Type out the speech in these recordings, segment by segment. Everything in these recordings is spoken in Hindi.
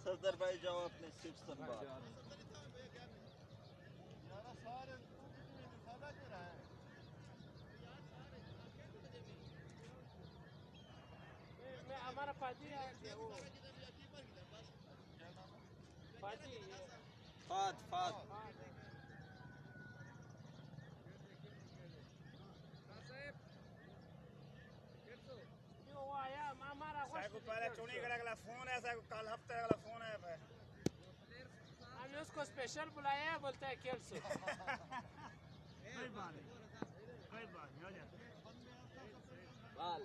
सफदर भाई जाओ अपने सीट संभाल। हमारा पाजी है वो पाजी फाद फाद वो आया हमारा साको पहले चुनी अगला फोन है साको कल हफ्ते अगला फोन है पे हमने उसको स्पेशल बुलाया है बोलता है खेल सो कोई बात नहीं हो जाता बाल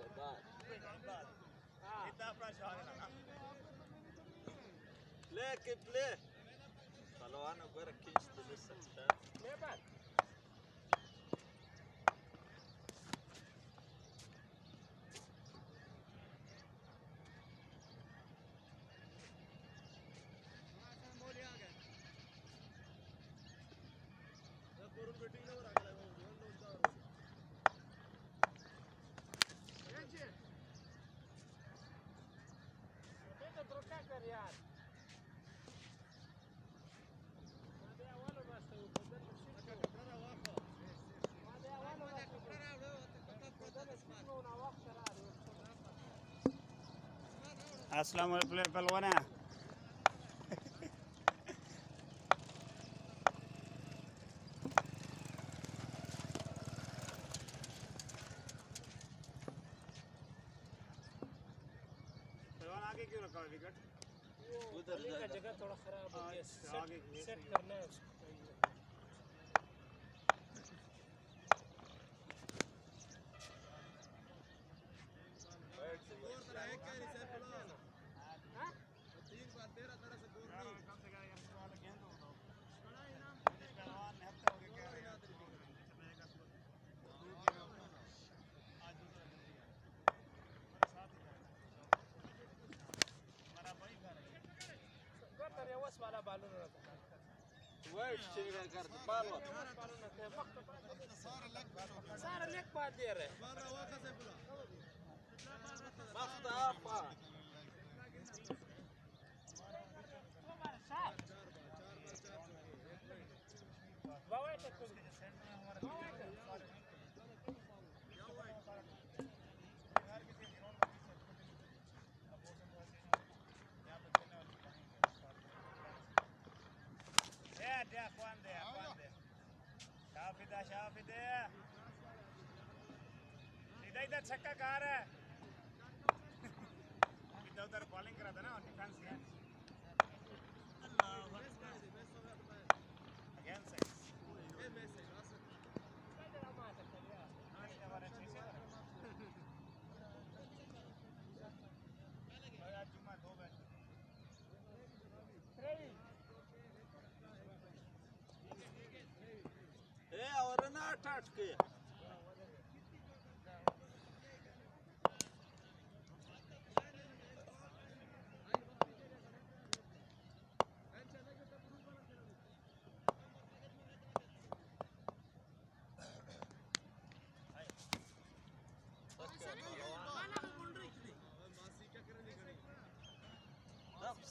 हां इतना अपना शान है ना प्ले पहलवान ऊपर खींच दे सकता ले बात यार अस्सलाम वालेकुम पहलवान पहलवान आगे क्यों रखा है विकेट उधर का जगह थोड़ा खराब हो गया आगे सेट करना है उसको वाला बालू वाइट चेहरा कर पालो सारा लेग बात दे रहे मफ्ताफा शाफिदे इधर छक्का कहाँ है इधर उधर बॉलिंग करा था ना डिफेंस है अगेन से और ना अटैक के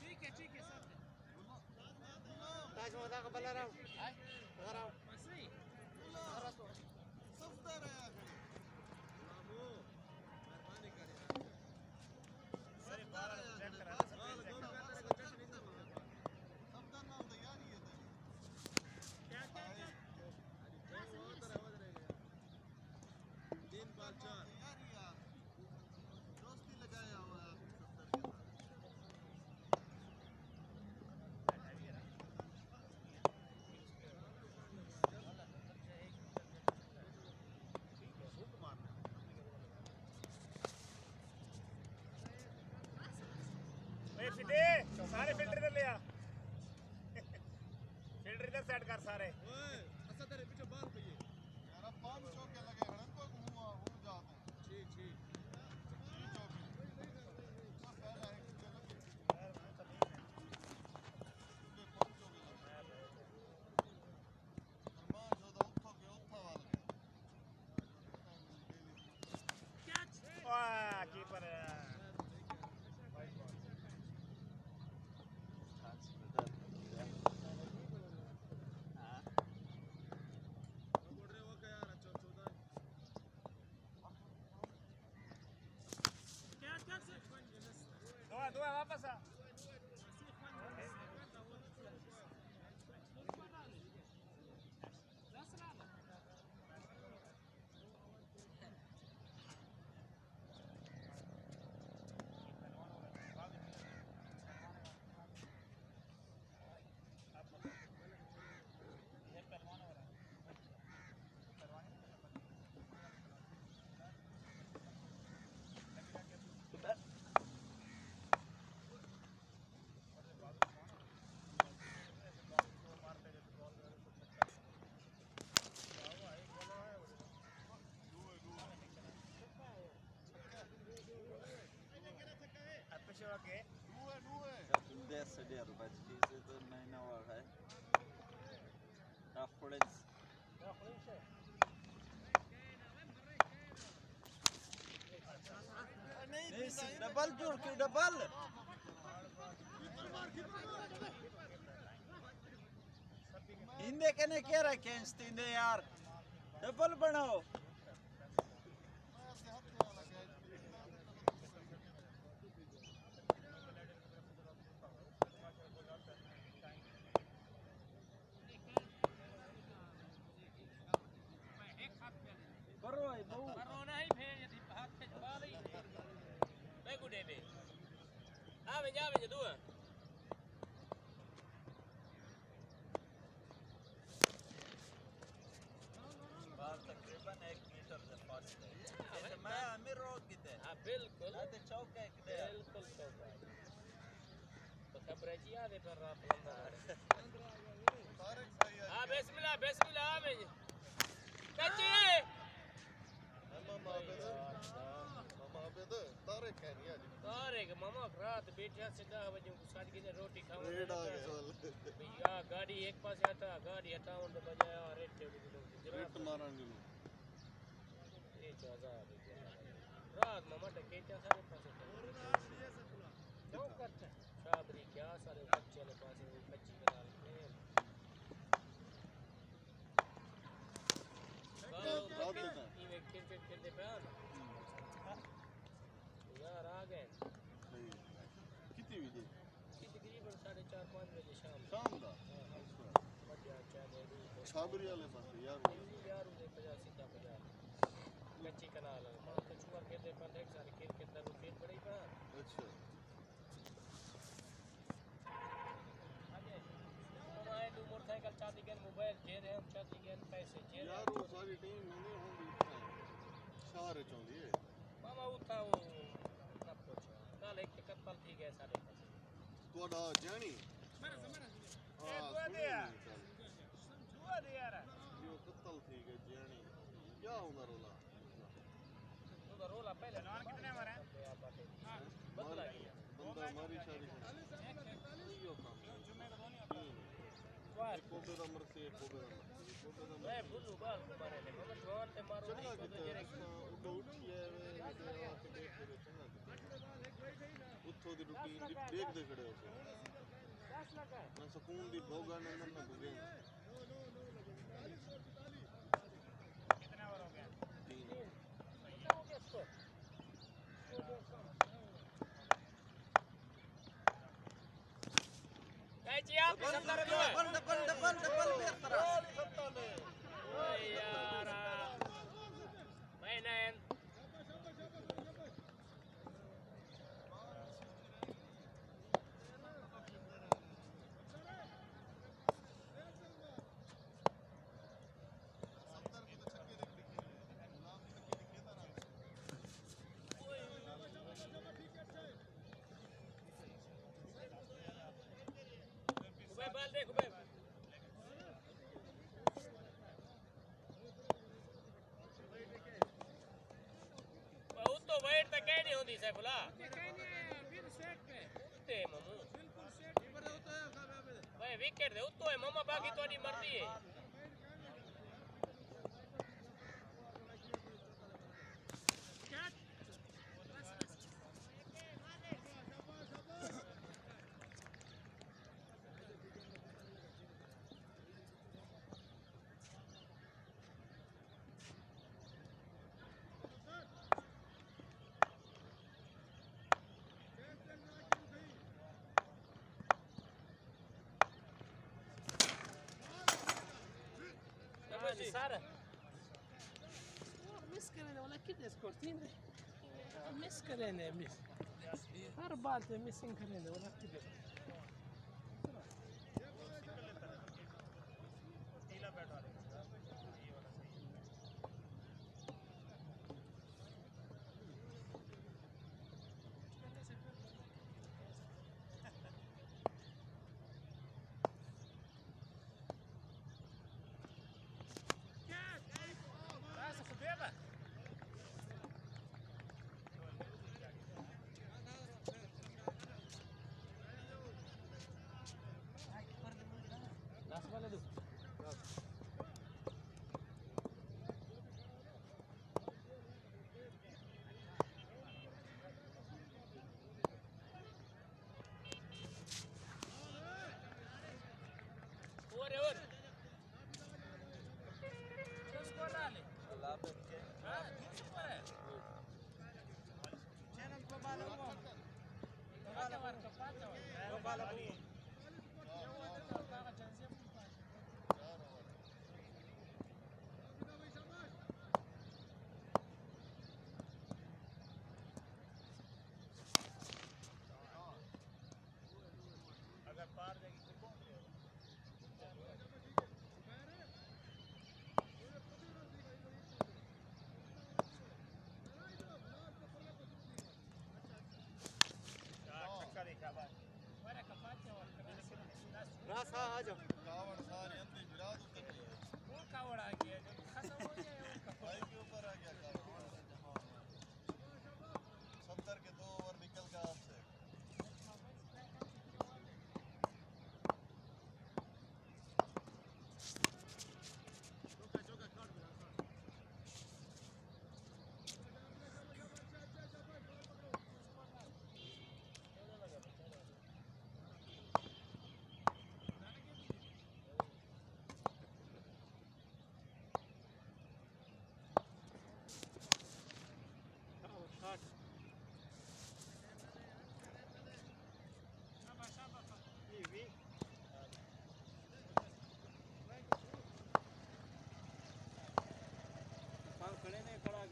ठीक है ताज मोदा का बला रहा हूं सारे फिल्टर इधर ले आ फिल्टर इधर सेट कर सारे अच्छा तेरे पीछे बाल पे ये यार 500 के लगे हड़न को घूमा हो जाते ठीक दुआ वापस आ Dessa der, vai te dizer também na hora, é? Tá Florence. Double जोड़ के डबल हिंदे कने क्या रखे इंस्टिंदे यार डबल बनाओ करो भाई बहु करो नहीं फिर यदि हाथ पे दबा ली मैं गुडे में आवे दुआ बाहर तकरीबन 1 मीटर से पास है मैं आमिर रोड किते हां बिल्कुल आते चौक है किते बिल्कुल चौक है तो खबर जी आवे पर रात लंबा हां बिस्मिल्लाह आवे कच्ची तारेक मामा रात बैठा से 10 बजे को साथ के रोटी खाओ भैया गाड़ी एक पास हटा गाड़ी हटाओ तो बजाया रेट रेट मारन ये 4000 रात मामा टके क्या सारे पास क्यों करता शाबरी क्या सारे बच्चे ने पास कच्ची कनाल में क्रिकेट खेलते पे यार आ गए कितनी बजे तकरीबन 4:30-5 बजे शाम का बढ़िया चले छाबरी वाले पास यार उधर 50 सीधा 50 कच्ची कनाल मां तो छुआ के दे पर एक सारे खेल के अंदर फिर बड़ी बात अच्छा आगे हमारे दो मोटरसाइकिल चादी के मोबाइल जे रहे हम चादी के पैसे जे यार वो सारी टीम नहीं होंगी सारे चौंदी है मामा उठा वो ना पूछो कल एक कत्ल थी गए सारे तोड़ा जानी दुआ दे यार यो कत्ल थी गए जानी क्या होगा रोला तो रोला पहले नॉन कितने मारे हां बदला गया बंदा मारी शादी यो काम जुम्मे का दोनी वाह कोबे दा मरसे कोबे दा मैं बुल्लू बाल को मारे ने मगर जवान ते मारो चंगा तो किते जेरे उठो उठिए उठो दी रूटीन देख दे खड़े हो 10 लगा ना सुकून दी भोगा ना ना बुगे कितना ओवर हो गया 3 कितना हो गया स्कोर जी आप डबल बेहतर ओए यार मैंने बाल देखो बे बहुत तो वेट तक नहीं होती सैफुल्ला बिल्कुल सेट पे ते मम्मू बिल्कुल सेट पर होता है भाई विकेट दे तो है मम्मा बाकी तोड़ी मर्जी है Sara. मिस करेंगे वाला कितने स्कोर 3 मिस करेंगे मिस हर बात में मिसिंग करेंगे वाला कितने Ore. रासा आ जाओ कावड़ सारे अंदर गिरा दो तक वो कावड़ आ गया जो खत्म हो गया भाई के ऊपर आ गया कावड़ 70 के 2 ओवर निकल गया आपसे खड़े नहीं खड़ा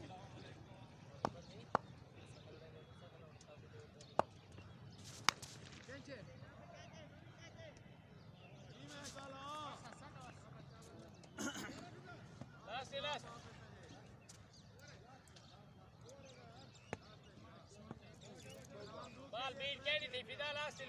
Last. Ball beat Kenny थी फिदा last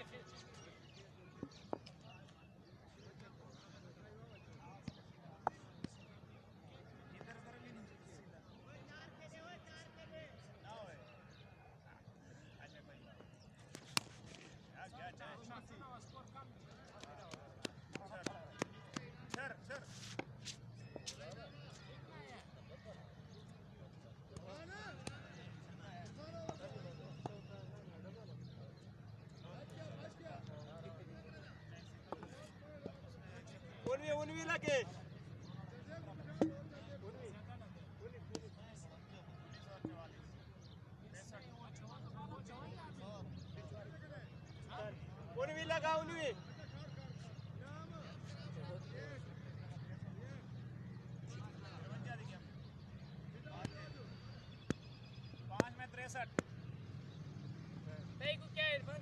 उनवी लगे उनवी लगा उनवी 5 में 63 नहीं को क्या है इरफान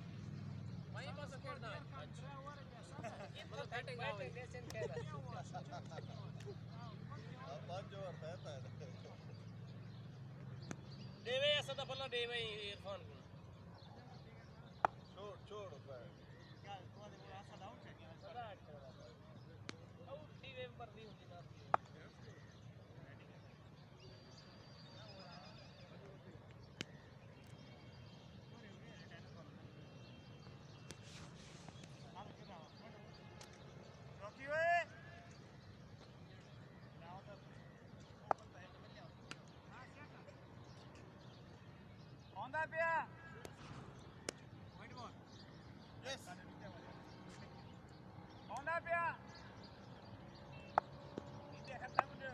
वहीं पास करना बैटिंग लेसन खेला अब बात जो है देवे ऐसा तो पल्ला देवे इरफान को छोड़ भाई क्या तुम्हारे वो आशा डाउन है क्या आउट टीवी पर नहीं होती ना रॉकी ओए ऑन द पिया यस ऑन द पिया इंडिया खत्म हो गया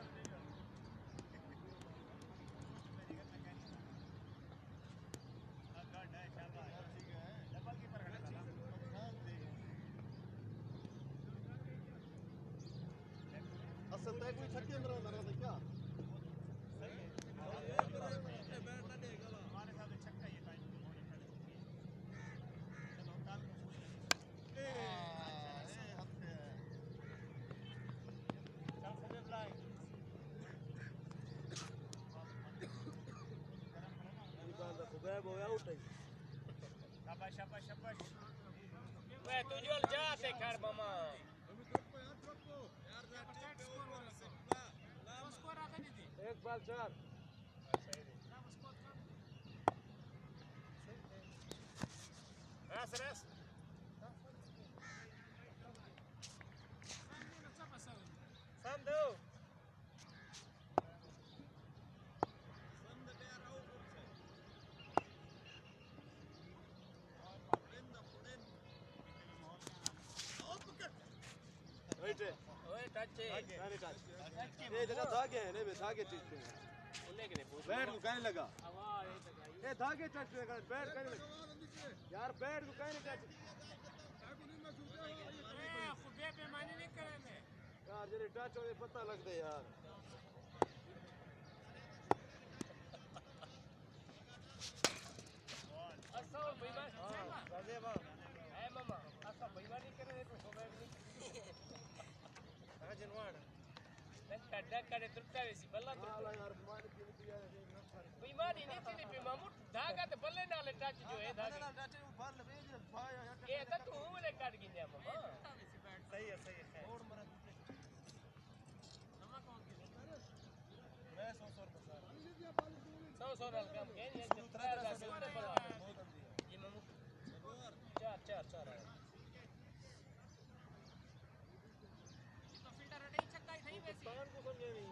असल तक कोई छक्के अंदर अंदर था क्या वे तू जोल जा ते कर मामा एक बाल चार रस रस संदू ओए टच ये जगह धागे हैं ने धागे चीज पे बैठ दुकान लगा ये धागे टच पे कर बैठ कर यार बैठ दुकान टच यार जरे टच होने पता लग दे यार असा बेईमान राजे बा ए मामा असा बेईमानी करे तो सोबे नहीं राजनवाड़ कड्डा करे तुरता वेसी बल्ला हां यार मान की दिया बेईमानी नहीं थी पे मामू धागा तो बल्ले नाले टच जो है धागा ना टच ऊपर ले भाई ये तो तू वाले काट गिने मामा सही है और मर मामा कौन की मैं 100 रुपए सर 100 डाल काम के ये मामू चार है पान को समझे नहीं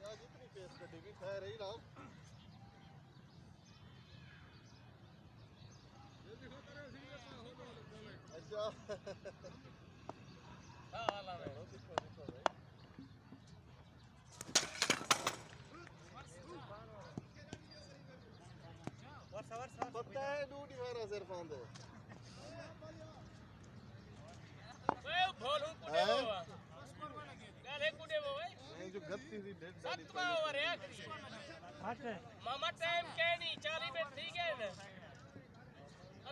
यार जितनी पेस कटेगी खैर रही ना अच्छा हां वाला है देखो भाई वर्ष पता है ड्यूटी मारा सिर्फ आंदे ओए भोलू कुडे हुआ गाले कुडे हुआ भाई नहीं जो गत्ती थी डेड सतवा ओवर है मामा टाइम के नहीं 40 मिनट ठीक है ना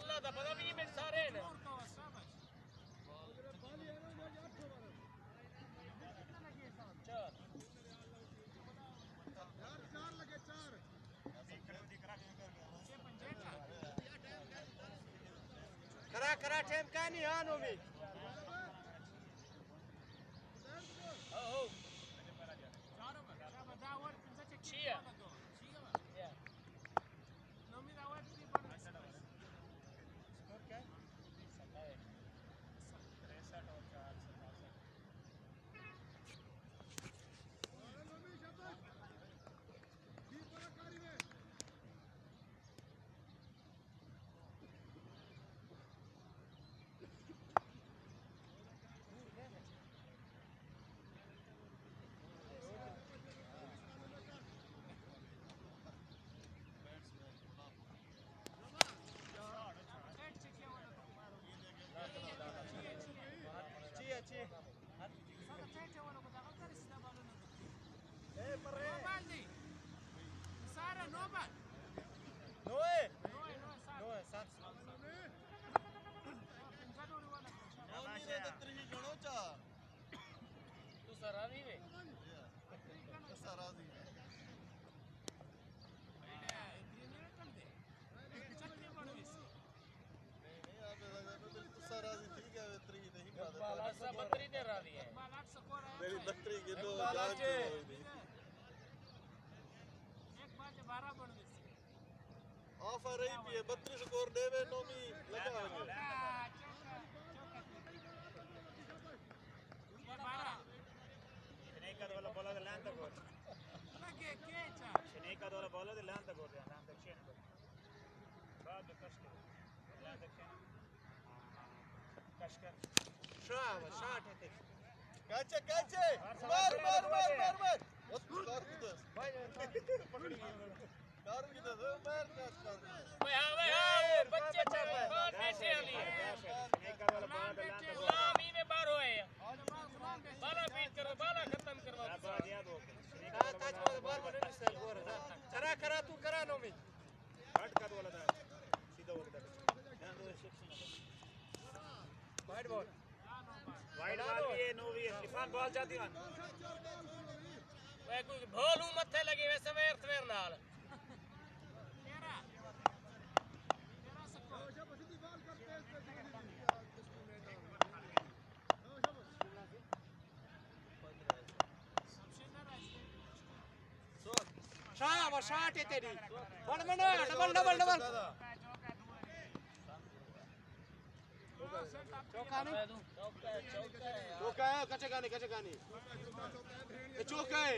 अल्लाह दा पता 20 मिनट सारे ना करा टाइम का नहीं आनो में हो Chia. Yeah. मेरी बकरी की तो जान की ऑफर रही थी 32 स्कोर देवे नोमी लगा Shneekadoola bolade laanta goor. Shneekadoola bolade laanta goor. Laanta kshene. Baad kashke. Laanta kshene. Kashke. Shot है काचे काचे मार मार मार मार मार बस कार की दस भाई पकड़ी कार की दस मार कर भाई हां बच्चे चल बात ऐसे वाली है Shneekadoola bolade laanta goor. गुलामी में करा तू करा नो मी बैठ कर वाला था सीधा बोल दे ध्यान दो वाइड बॉल वाइड बॉल भी है नो भी है इरफान बॉल जाती है वे कोई भोलू मथे लगी वैसे वेर थवेर नाल शॉट है तेरी one minute double double double चौका है कच्चे गाने चौका है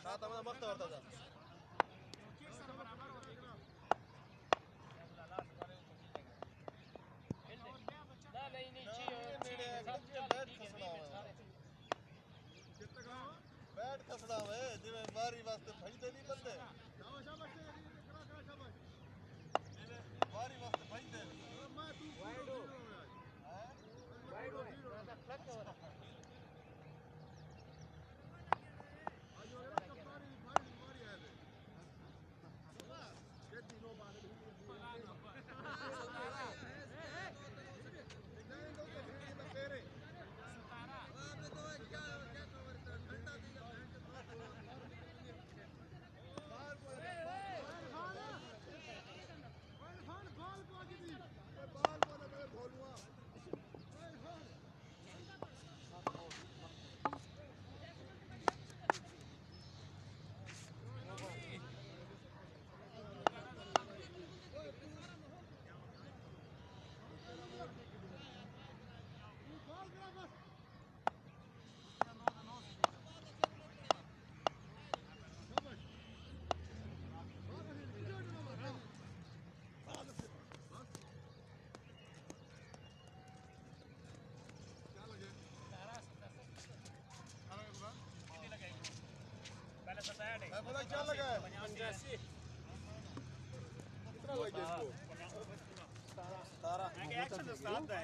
सात हमारा मस्त होता था बैट खसड़ा है जिਵੇਂ बारी वास्ते भजदे नहीं बंदे बारी वास्ते भजदे वाइड हो बोला क्या लगा है 85 कितना लगा इसको 17 एक्शन स्टार्ट है